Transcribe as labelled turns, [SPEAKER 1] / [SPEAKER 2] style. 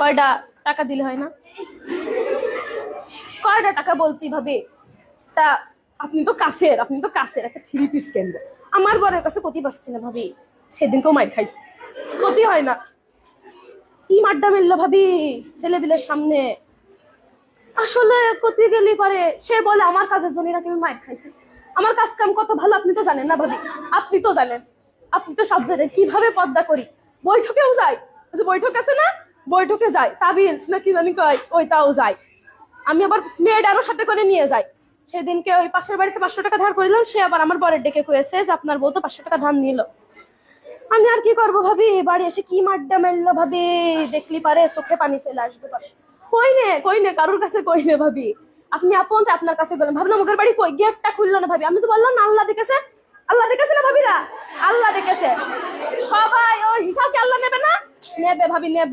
[SPEAKER 1] কয়টা টাকা দিলে হয় না? কয়টা টাকা বলছি ভাবি? তা আপনি তো কাছের একটা 3 পিস কেনবো। আমার বরের কাছে ক্ষতি পাচ্ছি না ভাবি, সেদিনকেও মাইর খাইছি, ক্ষতি হয় না। কি মাড্ডা মেললো ভাবি ছেলেবিলের সামনে। আসলে ক্ষতি গেলি পারে সে বলে আমার কাজের জন্য নাকি আমি মাইর খাইছি। আমার কাজ কাম কত ভালো আপনি তো জানেন না ভাবি, আপনি তো জানেন, আপনি তো সব জানেন কিভাবে পর্দা করি। বৈঠকেও যাই, বৈঠক আছে না, বৈঠকে যাই, তাবিল নাকি জানি কয় ওইটাও যাই। আমি আবার মেয়েটারও সাথে করে নিয়ে যাই। সেদিনকে ওই পাশের বাড়িতে 500 টাকা ধার করিলাম, সে আবার আমার বরের ডেকে কয়েছে যে আপনার বউ তো 500 টাকা ধার নিল। আমি আর কি করবো ভাবি, বাড়ি এসে কি মাড্ডা মেললো ভাবি, দেখলি পারে চোখে পানি চলে আসবে পারে। কই নে কারোর কাছে কই নে ভাবি। আপনি আপন আপনার কাছে গেলেন, ভাবলাম ওদের বাড়ি কই, গেটটা খুললো না ভাবি। আমি তো বললাম না আল্লাহ দেখেছে, আল্লাহ দেখেছে না ভাবিরা, আল্লাহ দেখেছে। সবাই ওই হিসাবকে আল্লাহ নেবে না? নেবে ভাবি, নেবে।